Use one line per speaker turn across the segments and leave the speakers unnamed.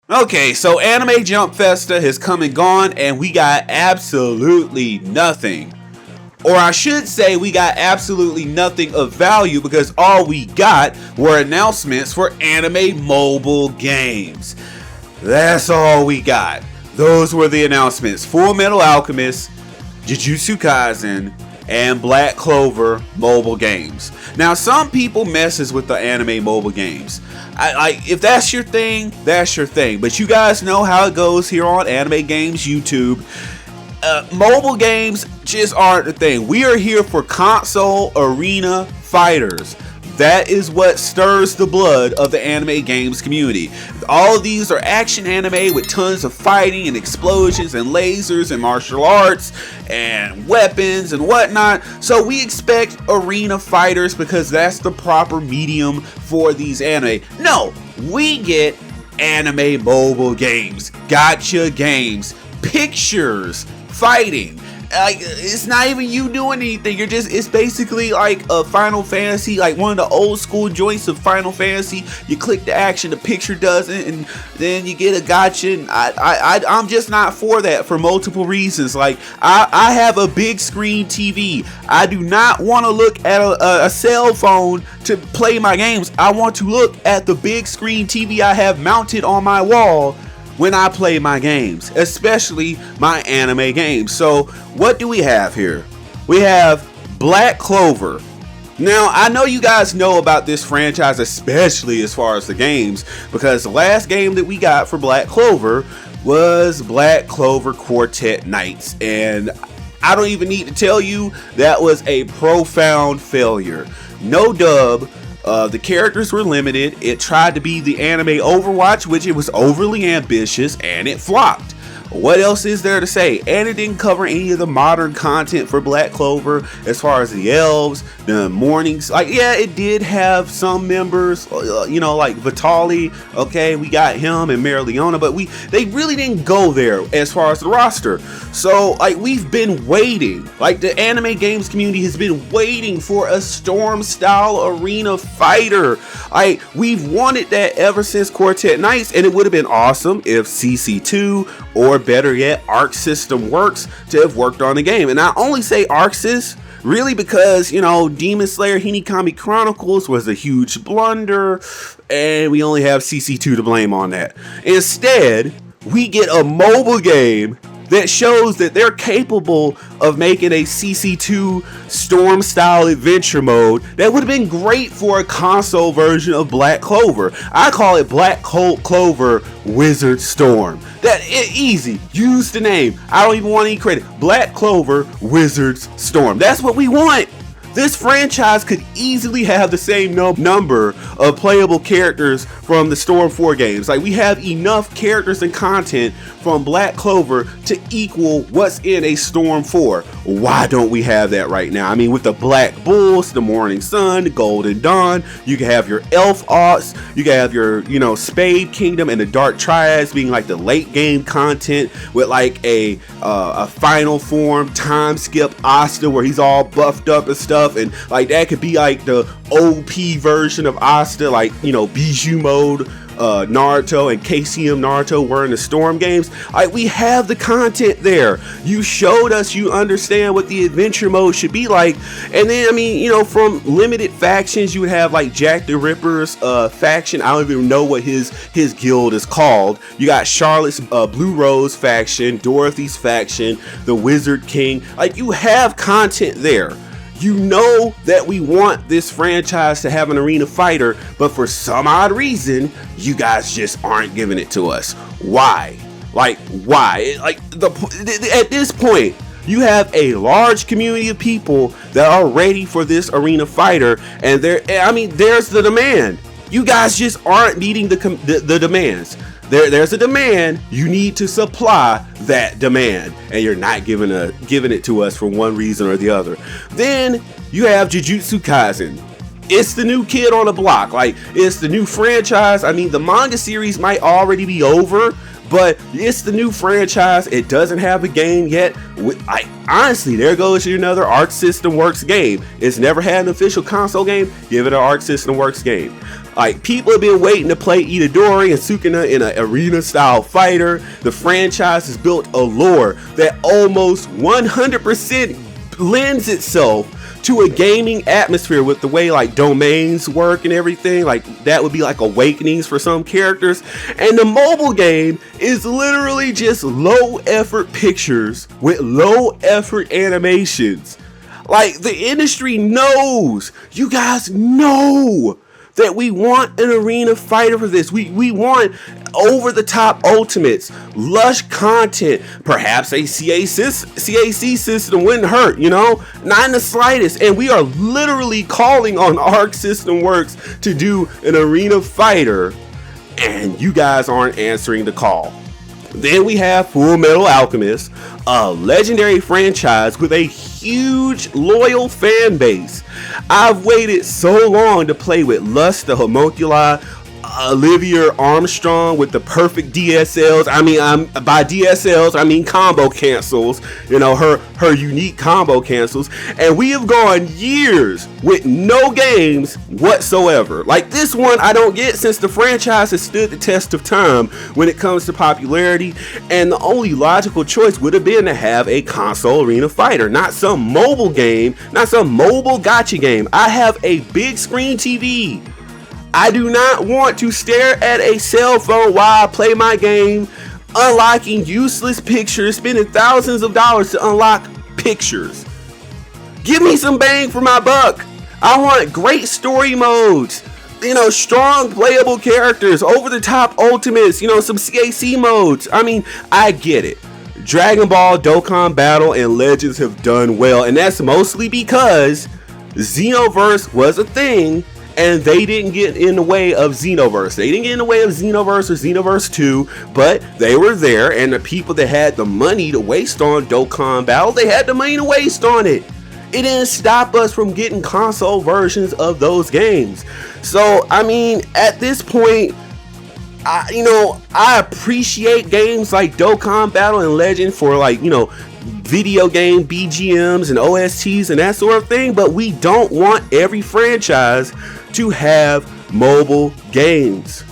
Okay, so Anime Jump Festa has come and gone, and we got absolutely nothing. Or I should say we got absolutely nothing of value, because all we got were announcements for anime mobile games. That's all we got. Those were the announcements. Fullmetal Alchemist, Jujutsu Kaisen, and Black Clover mobile games. Now, some people messes with the anime mobile games. If that's your thing, that's your thing. But you guys know how it goes here on Anime Games YouTube. Mobile games just aren't the thing. We are here for console arena fighters. That is what stirs the blood of the anime games community. All of these are action anime with tons of fighting and explosions and lasers and martial arts and weapons and whatnot. So we expect arena fighters because that's the proper medium for these anime. No, we get anime mobile games, gacha games, pictures, fighting. Like, it's not even you doing anything. It's basically like a Final Fantasy, like one of the old school joints of Final Fantasy. You click the action, the picture does it, and then you get a gotcha. And I'm just not for that for multiple reasons. Like, I have a big screen TV. I do not want to look at a cell phone to play my games. I want to look at the big screen TV I have mounted on my wall when I play my games, especially my anime games. So what do we have here? We have Black Clover. Now, I know you guys know about this franchise, especially as far as the games, because the last game that we got for Black Clover was Black Clover Quartet Nights, and I don't even need to tell you that was a profound failure. No dub. The characters were limited. It tried to be the anime Overwatch, which it was overly ambitious, and it flopped. What else is there to say? And it didn't cover any of the modern content for Black Clover as far as the elves, the mornings. Like, yeah, it did have some members, like Vitali. Okay, we got him and Mary Leona, but they really didn't go there as far as the roster. So, like, we've been waiting. Like, the anime games community has been waiting for a Storm-style arena fighter. Like, we've wanted that ever since Quartet Nights, and it would have been awesome if CC2 or better yet, Arc System Works to have worked on the game. And I only say Arc Sys really because, Demon Slayer Hinekami Chronicles was a huge blunder, and we only have CC2 to blame on that. Instead, we get a mobile game that shows that they're capable of making a CC2 Storm style adventure mode that would have been great for a console version of Black Clover. I call it Black Clover Wizard Storm. Easy. Use the name. I don't even want any credit. Black Clover Wizards Storm. That's what we want. This franchise could easily have the same number of playable characters from the Storm 4 games. Like, we have enough characters and content from Black Clover to equal what's in a Storm 4. Why don't we have that right now? I mean, with the Black Bulls, the Morning Sun, the Golden Dawn, you can have your Elf Arts, you can have your, Spade Kingdom and the Dark Triads being like the late game content with like a final form time skip Asta where he's all buffed up and stuff. And like that could be like the OP version of Asta, like Bijou mode Naruto and KCM Naruto were in the Storm games. Like, we have the content there. You showed us you understand what the adventure mode should be like. And then, from limited factions, you would have like Jack the Ripper's faction. I don't even know what his guild is called. You got Charlotte's Blue Rose faction, Dorothy's faction, the Wizard King. Like, you have content there. You know that we want this franchise to have an arena fighter, but for some odd reason, you guys just aren't giving it to us. Why? Like, why? At this point, you have a large community of people that are ready for this arena fighter, and there's the demand. You guys just aren't meeting the demands. There's a demand. You need to supply that demand, and you're not giving it to us for one reason or the other. Then you have Jujutsu Kaisen. It's the new kid on the block. Like, it's the new franchise. I mean, the manga series might already be over, But it's the new franchise. It doesn't have a game yet. Honestly, there goes another Arc System Works game. It's never had an official console game. Give it an Arc System Works game. Like, people have been waiting to play Itadori and Sukuna in an arena style fighter. The franchise has built a lore that almost 100% lends itself to a gaming atmosphere with the way like domains work and everything. Like, that would be like awakenings for some characters. And the mobile game is literally just low effort pictures with low effort animations. Like, the industry knows, you guys know, that we want an arena fighter for this. We want over-the-top ultimates, lush content. Perhaps a CAC system wouldn't hurt, you know? Not in the slightest. And we are literally calling on Arc System Works to do an arena fighter, and you guys aren't answering the call. Then we have Fullmetal Alchemist, a legendary franchise with a huge loyal fan base. I've waited so long to play with Lust the Homunculi, Olivia Armstrong with the perfect DSLs. By DSLs, I mean combo cancels. You know, her unique combo cancels. And we have gone years with no games whatsoever. Like this one, I don't get, since the franchise has stood the test of time when it comes to popularity. And the only logical choice would have been to have a console arena fighter, not some mobile game, not some mobile gacha game. I have a big screen TV. I do not want to stare at a cell phone while I play my game, unlocking useless pictures, spending thousands of dollars to unlock pictures. Give me some bang for my buck. I want great story modes, you know, strong playable characters, over the top ultimates, you know, some CAC modes. I mean, I get it. Dragon Ball, Dokkan Battle, and Legends have done well, and that's mostly because Xenoverse was a thing. And they didn't get in the way of Xenoverse. They didn't get in the way of Xenoverse or Xenoverse 2, but they were there, and the people that had the money to waste on Dokkan Battle, they had the money to waste on it. It didn't stop us from getting console versions of those games. So, I mean, at this point, I appreciate games like Dokkan Battle and Legend for, like, you know, video game BGMs and OSTs and that sort of thing, but we don't want every franchise to have mobile games.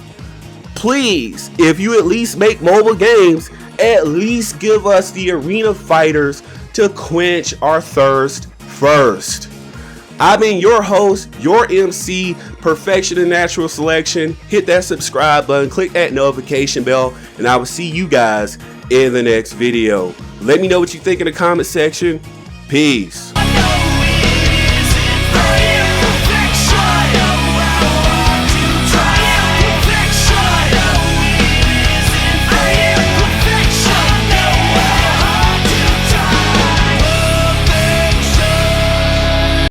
Please, if you at least make mobile games, at least give us the arena fighters to quench our thirst first. I've been your host, your MC, Perfection and Natural Selection. Hit that subscribe button, click that notification bell, and I will see you guys in the next video. Let me know what you think in the comment section. Peace.